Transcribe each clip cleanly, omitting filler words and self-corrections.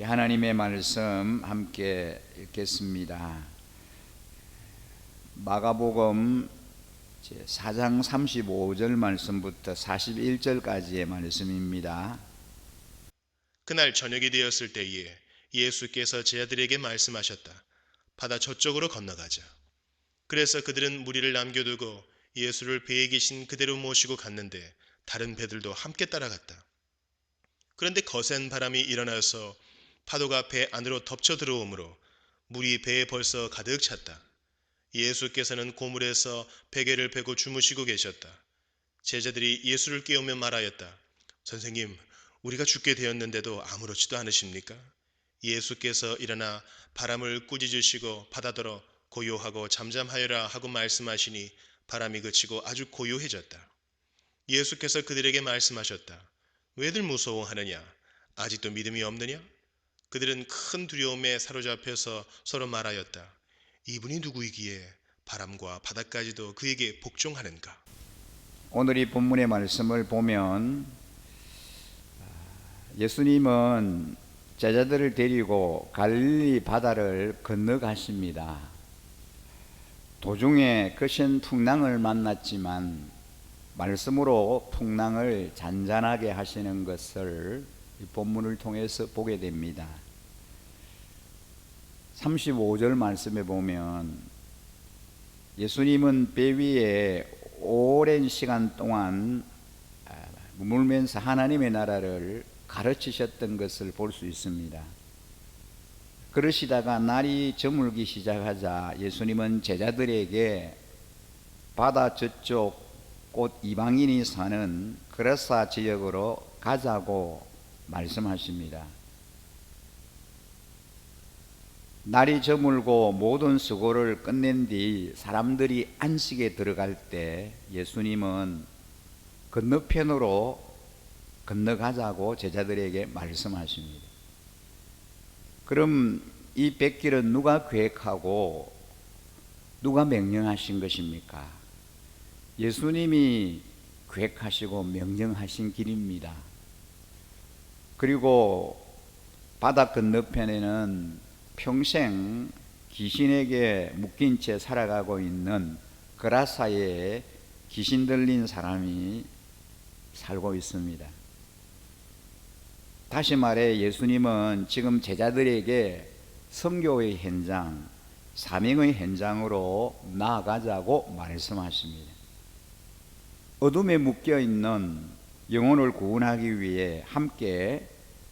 하나님의 말씀 함께 읽겠습니다. 마가복음 4장 35절 말씀부터 41절까지의 말씀입니다. 그날 저녁이 되었을 때에 예수께서 제자들에게 말씀하셨다. 바다 저쪽으로 건너가자. 그래서 그들은 무리를 남겨두고 예수를 배에 계신 그대로 모시고 갔는데 다른 배들도 함께 따라갔다. 그런데 거센 바람이 일어나서 파도가 배 안으로 덮쳐 들어오므로 물이 배에 벌써 가득 찼다. 예수께서는 고물에서 베개를 베고 주무시고 계셨다. 제자들이 예수를 깨우며 말하였다. 선생님, 우리가 죽게 되었는데도 아무렇지도 않으십니까? 예수께서 일어나 바람을 꾸짖으시고 바다더러 고요하고 잠잠하여라 하고 말씀하시니 바람이 그치고 아주 고요해졌다. 예수께서 그들에게 말씀하셨다. 왜들 무서워하느냐? 아직도 믿음이 없느냐? 그들은 큰 두려움에 사로잡혀서 서로 말하였다. 이분이 누구이기에 바람과 바다까지도 그에게 복종하는가? 오늘 이 본문의 말씀을 보면 예수님은 제자들을 데리고 갈릴리 바다를 건너가십니다. 도중에 거센 풍랑을 만났지만 말씀으로 풍랑을 잔잔하게 하시는 것을 이 본문을 통해서 보게 됩니다. 35절 말씀에 보면 예수님은 배 위에 오랜 시간 동안 머물면서 하나님의 나라를 가르치셨던 것을 볼 수 있습니다. 그러시다가 날이 저물기 시작하자 예수님은 제자들에게 바다 저쪽 곧 이방인이 사는 그라사 지역으로 가자고 말씀하십니다. 날이 저물고 모든 수고를 끝낸 뒤 사람들이 안식에 들어갈 때 예수님은 건너편으로 건너가자고 제자들에게 말씀하십니다. 그럼 이 뱃길은 누가 계획하고 누가 명령하신 것입니까? 예수님이 계획하시고 명령하신 길입니다. 그리고 바다 건너편에는 평생 귀신에게 묶인 채 살아가고 있는 그라사에 귀신 들린 사람이 살고 있습니다. 다시 말해 예수님은 지금 제자들에게 선교의 현장, 사명의 현장으로 나아가자고 말씀하십니다. 어둠에 묶여있는 영혼을 구원하기 위해 함께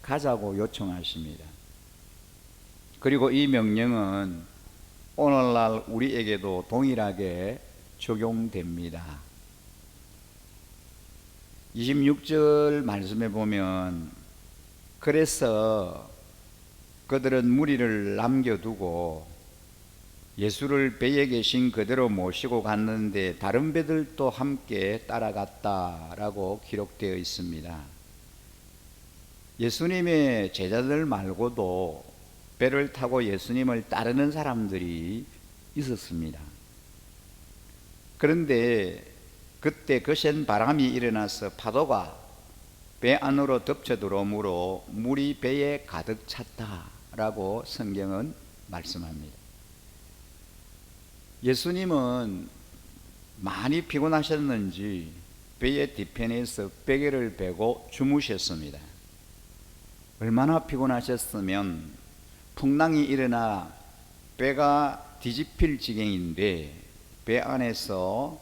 가자고 요청하십니다. 그리고 이 명령은 오늘날 우리에게도 동일하게 적용됩니다. 26절 말씀에 보면 그래서 그들은 무리를 남겨두고 예수를 배에 계신 그대로 모시고 갔는데 다른 배들도 함께 따라갔다라고 기록되어 있습니다. 예수님의 제자들 말고도 배를 타고 예수님을 따르는 사람들이 있었습니다. 그런데 그때 거센 바람이 일어나서 파도가 배 안으로 덮쳐 들어오므로 물이 배에 가득 찼다라고 성경은 말씀합니다. 예수님은 많이 피곤하셨는지 배의 뒤편에서 베개를 베고 주무셨습니다. 얼마나 피곤하셨으면 풍랑이 일어나 배가 뒤집힐 지경인데 배 안에서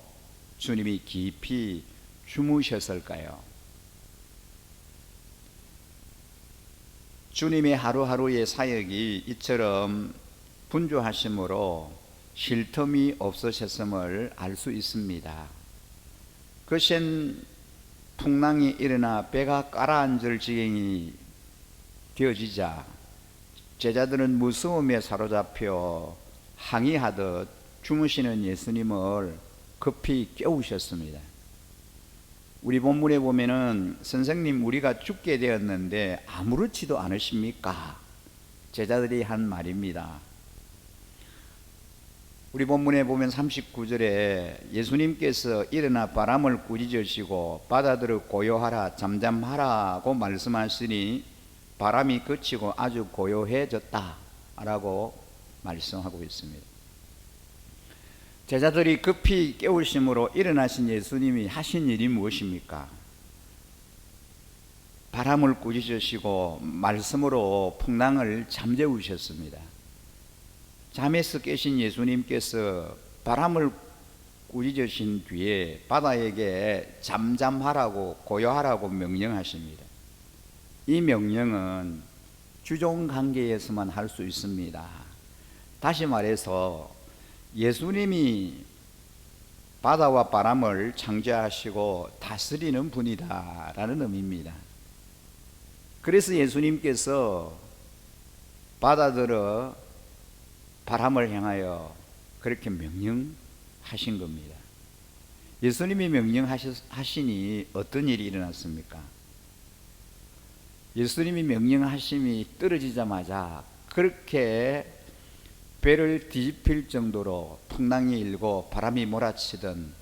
주님이 깊이 주무셨을까요? 주님의 하루하루의 사역이 이처럼 분주하심으로 쉴 틈이 없으셨음을 알 수 있습니다. 거센 풍랑이 일어나 배가 가라앉을 지경이 되어지자 제자들은 무서움에 사로잡혀 항의하듯 주무시는 예수님을 급히 깨우셨습니다. 우리 본문에 보면은 선생님 우리가 죽게 되었는데 아무렇지도 않으십니까? 제자들이 한 말입니다. 우리 본문에 보면 39절에 예수님께서 일어나 바람을 꾸짖으시고 바다들을 고요하라 잠잠하라고 말씀하시니 바람이 그치고 아주 고요해졌다라고 말씀하고 있습니다. 제자들이 급히 깨우심으로 일어나신 예수님이 하신 일이 무엇입니까? 바람을 꾸짖으시고 말씀으로 풍랑을 잠재우셨습니다. 잠에서 깨신 예수님께서 바람을 꾸짖으신 뒤에 바다에게 잠잠하라고 고요하라고 명령하십니다. 이 명령은 주종 관계에서만 할 수 있습니다. 다시 말해서 예수님이 바다와 바람을 창조하시고 다스리는 분이다라는 의미입니다. 그래서 예수님께서 바다들어 바람을 향하여 그렇게 명령하신 겁니다. 예수님이 명령하시니 어떤 일이 일어났습니까? 예수님이 명령하심이 떨어지자마자 그렇게 배를 뒤집힐 정도로 풍랑이 일고 바람이 몰아치던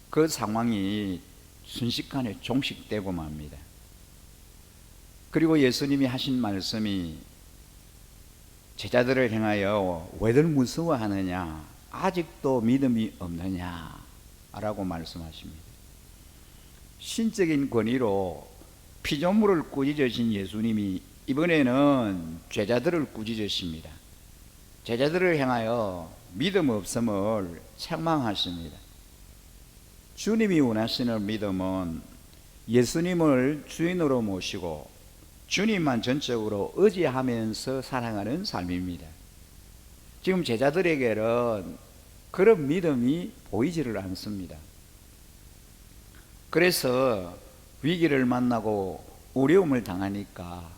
그 상황이 순식간에 종식되고 맙니다. 그리고 예수님이 하신 말씀이 제자들을 향하여 왜들 무서워하느냐, 아직도 믿음이 없느냐 라고 말씀하십니다. 신적인 권위로 피조물을 꾸짖으신 예수님이 이번에는 제자들을 꾸짖으십니다. 제자들을 향하여 믿음 없음을 책망하십니다. 주님이 원하시는 믿음은 예수님을 주인으로 모시고 주님만 전적으로 의지하면서 살아가는 삶입니다. 지금 제자들에게는 그런 믿음이 보이지를 않습니다. 그래서 위기를 만나고 어려움을 당하니까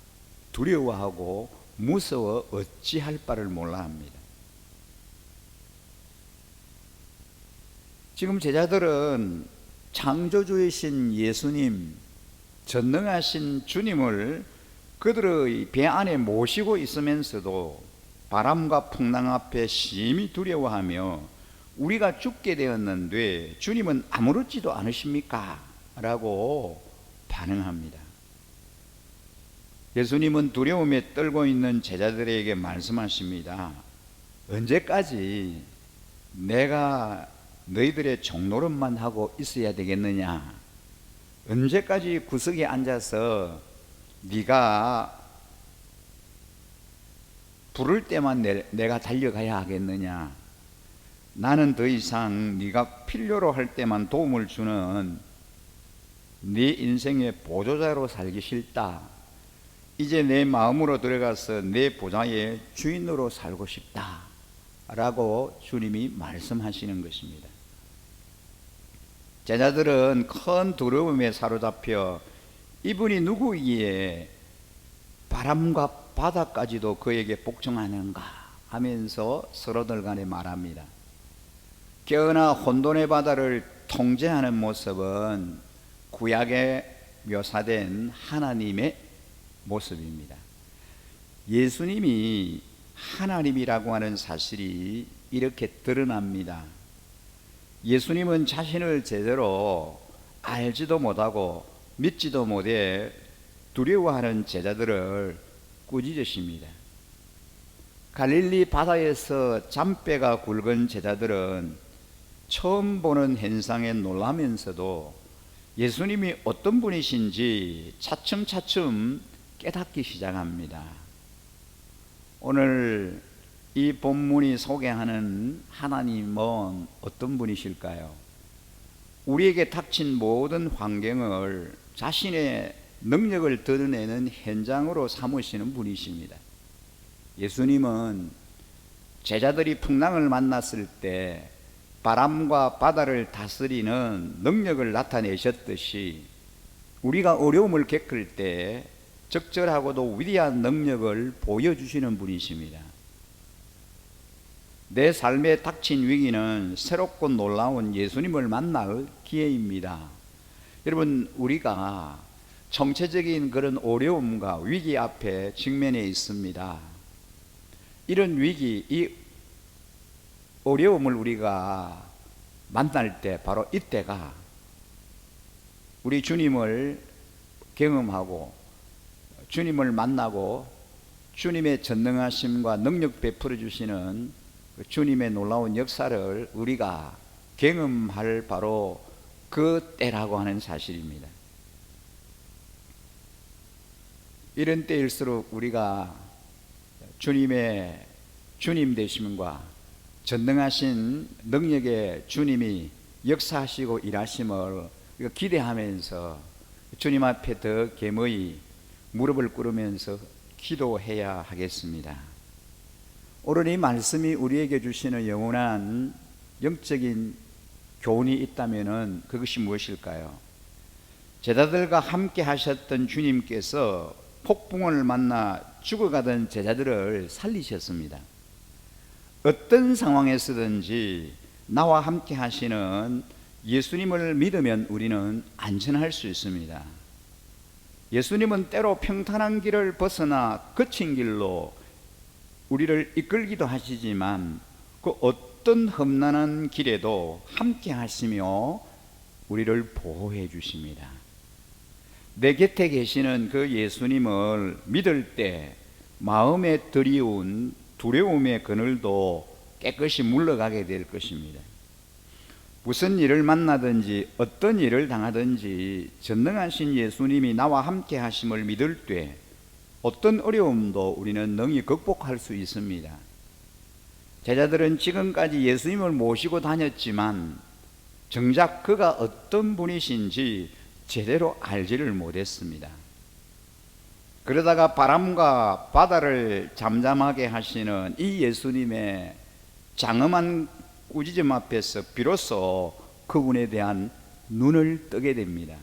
두려워하고 무서워 어찌할 바를 몰라 합니다. 지금 제자들은 창조주이신 예수님, 전능하신 주님을 그들의 배 안에 모시고 있으면서도 바람과 풍랑 앞에 심히 두려워하며 우리가 죽게 되었는데 주님은 아무렇지도 않으십니까? 라고 반응합니다. 예수님은 두려움에 떨고 있는 제자들에게 말씀하십니다. 언제까지 내가 너희들의 종노릇만 하고 있어야 되겠느냐? 언제까지 구석에 앉아서 네가 부를 때만 내가 달려가야 하겠느냐? 나는 더 이상 네가 필요로 할 때만 도움을 주는 네 인생의 보조자로 살기 싫다. 이제 내 마음으로 들어가서 내 보좌의 주인으로 살고 싶다 라고 주님이 말씀하시는 것입니다. 제자들은 큰 두려움에 사로잡혀 이분이 누구이기에 바람과 바다까지도 그에게 복종하는가 하면서 서로들 간에 말합니다. 깨어나 혼돈의 바다를 통제하는 모습은 구약에 묘사된 하나님의 모습입니다. 예수님이 하나님이라고 하는 사실이 이렇게 드러납니다. 예수님은 자신을 제대로 알지도 못하고 믿지도 못해 두려워하는 제자들을 꾸짖으십니다. 갈릴리 바다에서 잠배가 굵은 제자들은 처음 보는 현상에 놀라면서도 예수님이 어떤 분이신지 차츰차츰 깨닫기 시작합니다. 오늘 이 본문이 소개하는 하나님은 어떤 분이실까요? 우리에게 닥친 모든 환경을 자신의 능력을 드러내는 현장으로 삼으시는 분이십니다. 예수님은 제자들이 풍랑을 만났을 때 바람과 바다를 다스리는 능력을 나타내셨듯이 우리가 어려움을 겪을 때 적절하고도 위대한 능력을 보여주시는 분이십니다. 내 삶에 닥친 위기는 새롭고 놀라운 예수님을 만날 기회입니다. 여러분, 우리가 정체적인 그런 어려움과 위기 앞에 직면해 있습니다. 이런 위기, 이 어려움을 우리가 만날 때 바로 이때가 우리 주님을 경험하고 주님을 만나고 주님의 전능하심과 능력 베풀어 주시는 주님의 놀라운 역사를 우리가 경험할 바로 그 때라고 하는 사실입니다. 이런 때일수록 우리가 주님의 주님 되심과 전능하신 능력의 주님이 역사하시고 일하심을 기대하면서 주님 앞에 더 겸허히 무릎을 꿇으면서 기도해야 하겠습니다. 오늘 이 말씀이 우리에게 주시는 영원한 영적인 교훈이 있다면 그것이 무엇일까요? 제자들과 함께 하셨던 주님께서 폭풍을 만나 죽어가던 제자들을 살리셨습니다. 어떤 상황에서든지 나와 함께 하시는 예수님을 믿으면 우리는 안전할 수 있습니다. 예수님은 때로 평탄한 길을 벗어나 거친 길로 우리를 이끌기도 하시지만 그 어떤 험난한 길에도 함께 하시며 우리를 보호해 주십니다. 내 곁에 계시는 그 예수님을 믿을 때 마음에 드리운 두려움의 그늘도 깨끗이 물러가게 될 것입니다. 무슨 일을 만나든지 어떤 일을 당하든지 전능하신 예수님이 나와 함께 하심을 믿을 때 어떤 어려움도 우리는 능히 극복할 수 있습니다. 제자들은 지금까지 예수님을 모시고 다녔지만 정작 그가 어떤 분이신지 제대로 알지를 못했습니다. 그러다가 바람과 바다를 잠잠하게 하시는 이 예수님의 장엄한 꾸짖음 앞에서 비로소 그분에 대한 눈을 뜨게 됩니다.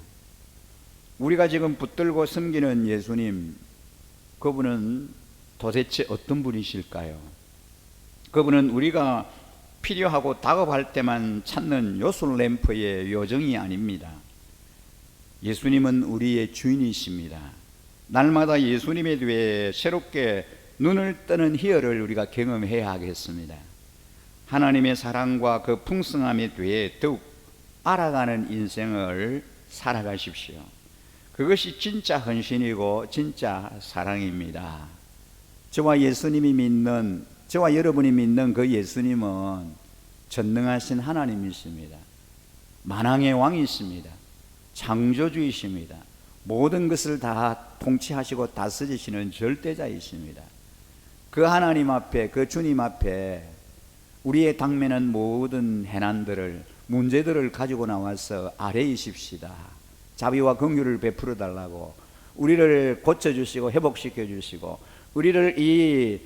우리가 지금 붙들고 섬기는 예수님, 그분은 도대체 어떤 분이실까요? 그분은 우리가 필요하고 다급할 때만 찾는 요술램프의 요정이 아닙니다. 예수님은 우리의 주인이십니다. 날마다 예수님에 대해 새롭게 눈을 뜨는 희열을 우리가 경험해야 하겠습니다. 하나님의 사랑과 그 풍성함에 대해 더욱 알아가는 인생을 살아가십시오. 그것이 진짜 헌신이고 진짜 사랑입니다. 저와 여러분이 믿는 그 예수님은 전능하신 하나님이십니다. 만왕의 왕이십니다. 창조주이십니다. 모든 것을 다 통치하시고 다스리시는 절대자이십니다. 그 하나님 앞에, 그 주님 앞에 우리의 당면한 모든 해난들을, 문제들을 가지고 나와서 아뢰이십시다. 자비와 긍휼을 베풀어 달라고, 우리를 고쳐주시고 회복시켜 주시고 우리를 이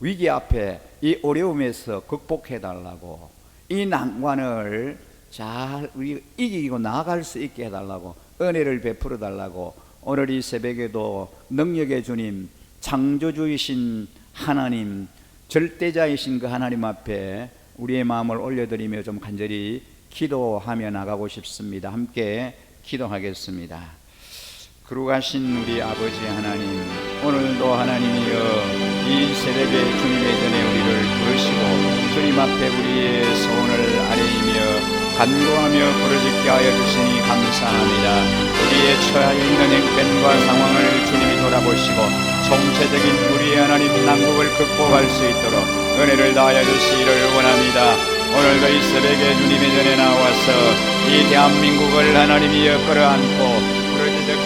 위기 앞에, 이 어려움에서 극복해 달라고, 이 난관을 잘 우리 이기고 나아갈 수 있게 해달라고, 은혜를 베풀어 달라고 오늘 이 새벽에도 능력의 주님, 창조주이신 하나님, 절대자이신 그 하나님 앞에 우리의 마음을 올려드리며 좀 간절히 기도하며 나가고 싶습니다. 함께 기도하겠습니다. 거룩하신 우리 아버지 하나님, 오늘도 하나님이여 이 새벽에 주님의 전에 우리를 부르시고 주님 앞에 우리의 소원을 아뢰이며 간구하며 부르짖게 하여 주시니 감사합니다. 우리의 처해 있는 형편과 상황을 주님이 돌아보시고 총체적인 우리의 하나님 난국을 극복할 수 있도록 은혜를 다하여 주시기를 원합니다. 오늘도 이 새벽에 주님의 전에 나와서 이 대한민국을 하나님이여 끌어안고 부르짖어